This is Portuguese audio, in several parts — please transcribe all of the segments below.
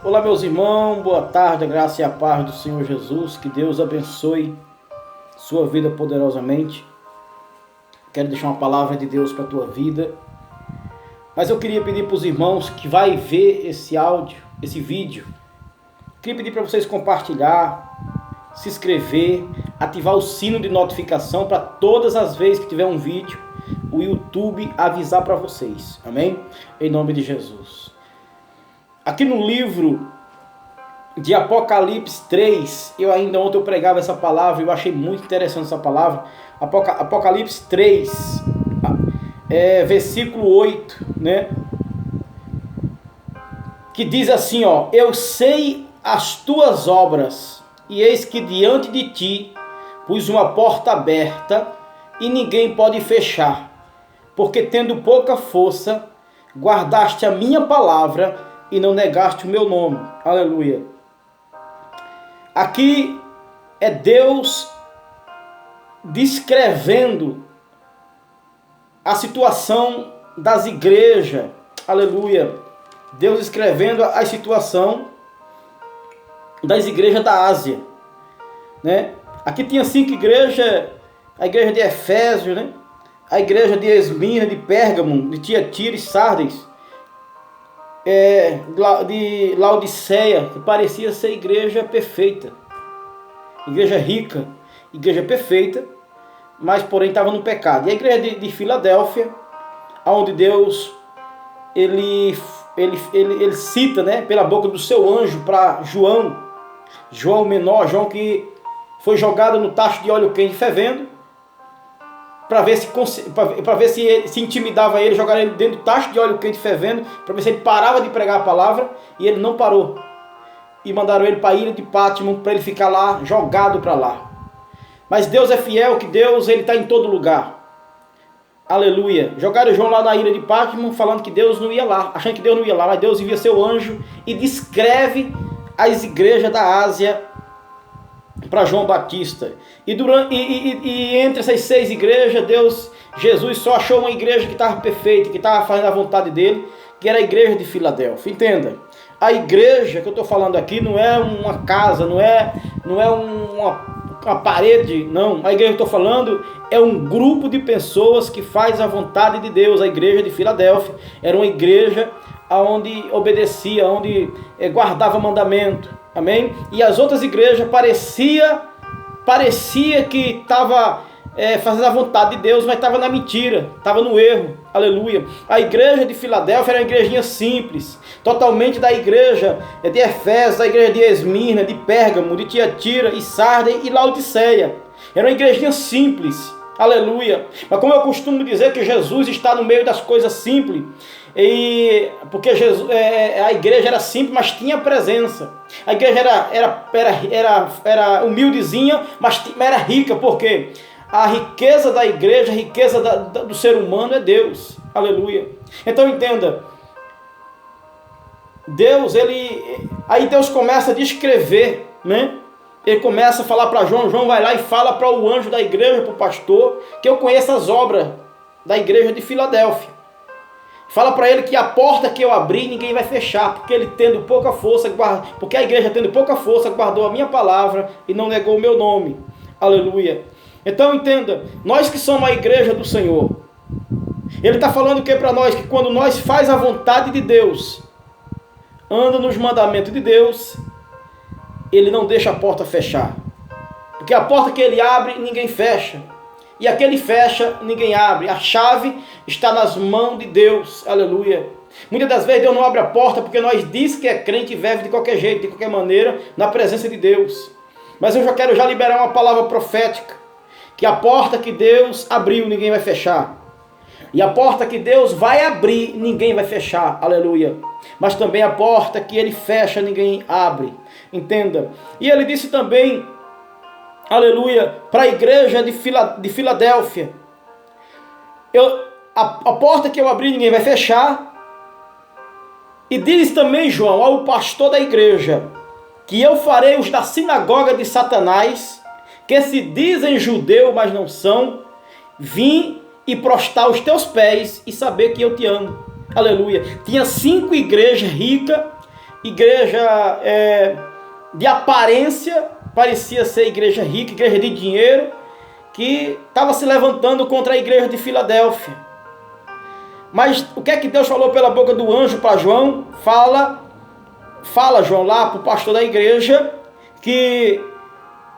Olá, meus irmãos, boa tarde, a graça e a paz do Senhor Jesus, que Deus abençoe sua vida poderosamente. Quero deixar uma palavra de Deus para a tua vida, mas eu queria pedir para os irmãos que vai ver esse áudio, esse vídeo, queria pedir para vocês compartilhar, se inscrever, ativar o sino de notificação para todas as vezes que tiver um vídeo, o YouTube avisar para vocês, amém? Em nome de Jesus. Aqui no livro de Apocalipse 3, ontem eu pregava essa palavra e eu achei muito interessante essa palavra. Apocalipse 3, versículo 8, né? Que diz assim, ó: eu sei as tuas obras, e eis que diante de ti pus uma porta aberta, e ninguém pode fechar, porque tendo pouca força, guardaste a minha palavra, e não negaste o meu nome. Aleluia. Aqui é Deus descrevendo a situação das igrejas. Aleluia. Deus escrevendo a situação das igrejas da Ásia, né? Aqui tinha 5 igrejas: a igreja de Efésio, né? A igreja de Esmirna, de Pérgamo, de Tiatira e Sardes, de Laodiceia, que parecia ser igreja perfeita, igreja rica, igreja perfeita, mas porém estava no pecado. E a igreja de Filadélfia, onde Deus ele cita, né, pela boca do seu anjo para João menor, João que foi jogado no tacho de óleo quente fervendo, para ver se intimidava ele, jogar ele dentro do tacho de óleo quente fervendo, para ver se ele parava de pregar a palavra, e ele não parou. E mandaram ele para a ilha de Pátimo, para ele ficar lá, jogado para lá. Mas Deus é fiel, que Deus ele está em todo lugar. Aleluia. Jogaram João lá na ilha de Pátimo, falando que Deus não ia lá, achando que Deus não ia lá, mas Deus envia seu anjo e descreve as igrejas da Ásia para João Batista. E entre essas 6 igrejas, Jesus só achou uma igreja que estava perfeita, que estava fazendo a vontade dele, que era a igreja de Filadélfia. Entenda, a igreja que eu estou falando aqui não é uma casa, não é uma parede, não. A igreja que eu estou falando é um grupo de pessoas que faz a vontade de Deus. A igreja de Filadélfia era uma igreja onde obedecia, onde guardava mandamento. Amém? E as outras igrejas parecia que estava fazendo a vontade de Deus, mas estava na mentira, estava no erro. Aleluia. A igreja de Filadélfia era uma igrejinha simples, totalmente da igreja de Efésio, da igreja de Esmirna, de Pérgamo, de Tiatira e Sardes e Laodiceia. Era uma igrejinha simples. Aleluia. Mas como eu costumo dizer que Jesus está no meio das coisas simples, porque a igreja era simples, mas tinha presença. A igreja era humildezinha, mas era rica, porque a riqueza da igreja, a riqueza do ser humano é Deus. Aleluia. Então entenda, aí Deus começa a descrever, né? Ele começa a falar para João, João vai lá e fala para o anjo da igreja, para o pastor, que eu conheço as obras da igreja de Filadélfia. Fala para ele que a porta que eu abri ninguém vai fechar, porque ele tendo pouca força, porque a igreja tendo pouca força guardou a minha palavra e não negou o meu nome. Aleluia. Então entenda, nós que somos a igreja do Senhor, ele está falando o que para nós? Que quando nós faz a vontade de Deus, anda nos mandamentos de Deus, ele não deixa a porta fechar. Porque a porta que ele abre, ninguém fecha. E a que ele fecha, ninguém abre. A chave está nas mãos de Deus. Aleluia. Muitas das vezes Deus não abre a porta porque nós diz que é crente e vive de qualquer jeito, de qualquer maneira, na presença de Deus. Mas eu quero liberar uma palavra profética. Que a porta que Deus abriu, ninguém vai fechar. E a porta que Deus vai abrir, ninguém vai fechar. Aleluia. Mas também a porta que ele fecha, ninguém abre. Entenda. E ele disse também, aleluia, para a igreja de Filadélfia: a porta que eu abri, ninguém vai fechar. E diz também, João, ao pastor da igreja, que eu farei os da sinagoga de Satanás, que se dizem judeu, mas não são, vim e prostrar os teus pés e saber que eu te amo. Aleluia. Tinha 5 igrejas ricas, igreja de aparência, parecia ser igreja rica, igreja de dinheiro, que estava se levantando contra a igreja de Filadélfia. Mas o que é que Deus falou pela boca do anjo para João? Fala João lá para o pastor da igreja, que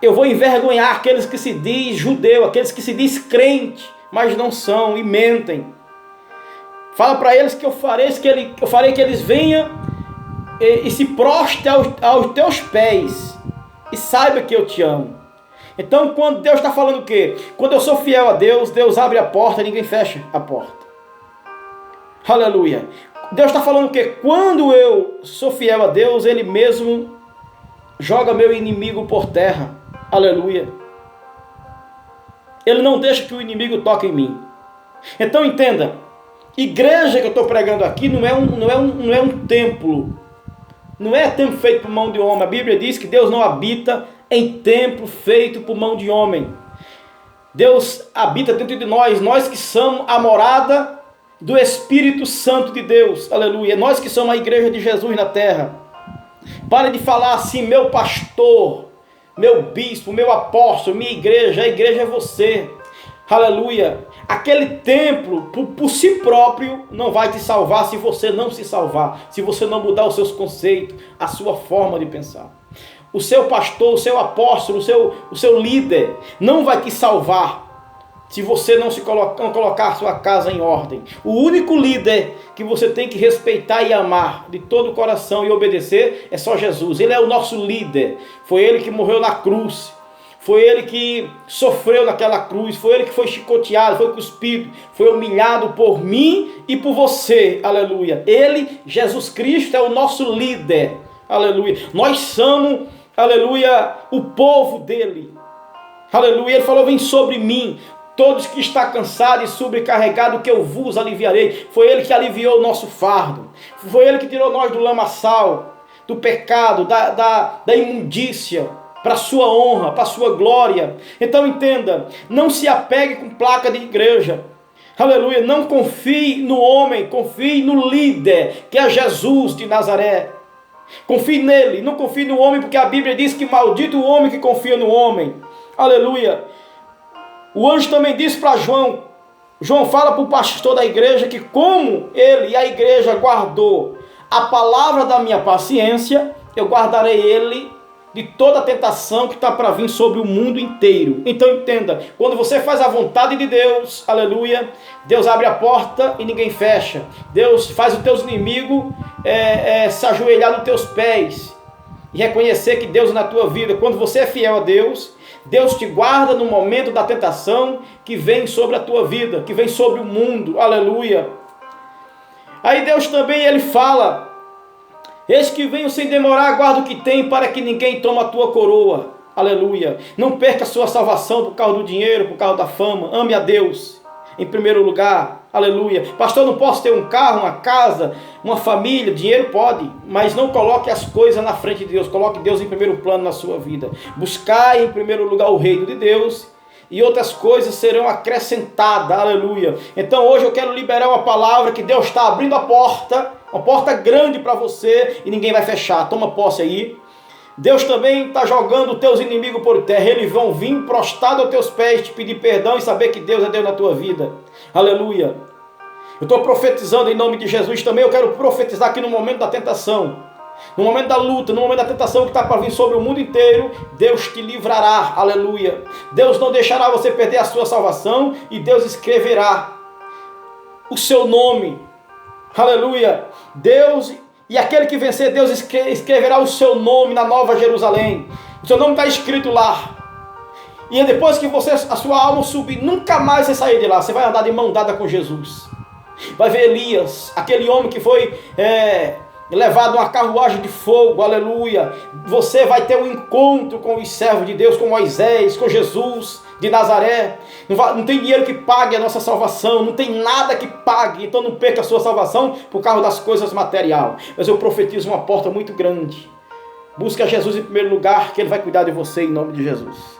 eu vou envergonhar aqueles que se diz judeu, aqueles que se diz crente, mas não são e mentem. Fala para eles que eu farei que eles venham e se prostem aos teus pés e saiba que eu te amo. Então, quando Deus está falando o quê? Quando eu sou fiel a Deus, Deus abre a porta e ninguém fecha a porta. Aleluia. Deus está falando o quê? Quando eu sou fiel a Deus, Ele mesmo joga meu inimigo por terra. Aleluia. Ele não deixa que o inimigo toque em mim. Então entenda, igreja que eu estou pregando aqui não é um templo. Não é templo feito por mão de homem. A Bíblia diz que Deus não habita em templo feito por mão de homem. Deus habita dentro de nós, nós que somos a morada do Espírito Santo de Deus. Aleluia. Nós que somos a igreja de Jesus na terra. Pare de falar assim, meu pastor, meu bispo, meu apóstolo, minha igreja. A igreja é você. Aleluia. Aquele templo, por si próprio, não vai te salvar se você não se salvar, se você não mudar os seus conceitos, a sua forma de pensar. O seu pastor, o seu apóstolo, o seu líder não vai te salvar se você não colocar a sua casa em ordem. O único líder que você tem que respeitar e amar de todo o coração e obedecer é só Jesus. Ele é o nosso líder. Foi Ele que morreu na cruz. Foi Ele que sofreu naquela cruz. Foi Ele que foi chicoteado, foi cuspido, foi humilhado por mim e por você. Aleluia. Ele, Jesus Cristo, é o nosso líder. Aleluia. Nós somos, aleluia, o povo dele. Aleluia. Ele falou, vem sobre mim todos que estão cansados e sobrecarregados, que eu vos aliviarei. Foi Ele que aliviou o nosso fardo. Foi Ele que tirou nós do lamaçal, do pecado, da imundícia, para a sua honra, para a sua glória. Então entenda, não se apegue com placa de igreja. Aleluia. Não confie no homem, confie no líder, que é Jesus de Nazaré. Confie nele, não confie no homem, porque a Bíblia diz que maldito o homem que confia no homem. Aleluia. O anjo também disse para João, fala para o pastor da igreja que como ele e a igreja guardou a palavra da minha paciência, eu guardarei ele de toda a tentação que está para vir sobre o mundo inteiro. Então entenda, quando você faz a vontade de Deus, aleluia, Deus abre a porta e ninguém fecha. Deus faz os teus inimigos se ajoelhar nos teus pés e reconhecer que Deus é na tua vida. Quando você é fiel a Deus, Deus te guarda no momento da tentação que vem sobre a tua vida, que vem sobre o mundo. Aleluia. Aí Deus também, Ele fala, eis que venho sem demorar, guarda o que tem, para que ninguém tome a tua coroa. Aleluia. Não perca a sua salvação por causa do dinheiro, por causa da fama. Ame a Deus em primeiro lugar. Aleluia. Pastor, não posso ter um carro, uma casa, uma família. Dinheiro pode, mas não coloque as coisas na frente de Deus. Coloque Deus em primeiro plano na sua vida. Buscai em primeiro lugar o reino de Deus e outras coisas serão acrescentadas. Aleluia. Então hoje eu quero liberar uma palavra que Deus está abrindo a porta, uma porta grande para você e ninguém vai fechar. Toma posse aí. Deus também está jogando os teus inimigos por terra. Eles vão vir prostrados aos teus pés, te pedir perdão e saber que Deus é Deus na tua vida. Aleluia. Eu estou profetizando em nome de Jesus também. Eu quero profetizar aqui no momento da tentação, no momento da luta, no momento da tentação que está para vir sobre o mundo inteiro. Deus te livrará. Aleluia. Deus não deixará você perder a sua salvação e Deus escreverá o seu nome. Aleluia. Deus... E aquele que vencer, Deus escreverá o seu nome na Nova Jerusalém. O seu nome está escrito lá. E depois que a sua alma subir, nunca mais vai sair de lá. Você vai andar de mão dada com Jesus. Vai ver Elias, aquele homem que foi levado a uma carruagem de fogo. Aleluia. Você vai ter um encontro com os servos de Deus, com Moisés, com Jesus de Nazaré. Não tem dinheiro que pague a nossa salvação, não tem nada que pague, então não perca a sua salvação por causa das coisas materiais. Mas eu profetizo uma porta muito grande. Busque a Jesus em primeiro lugar, que Ele vai cuidar de você em nome de Jesus.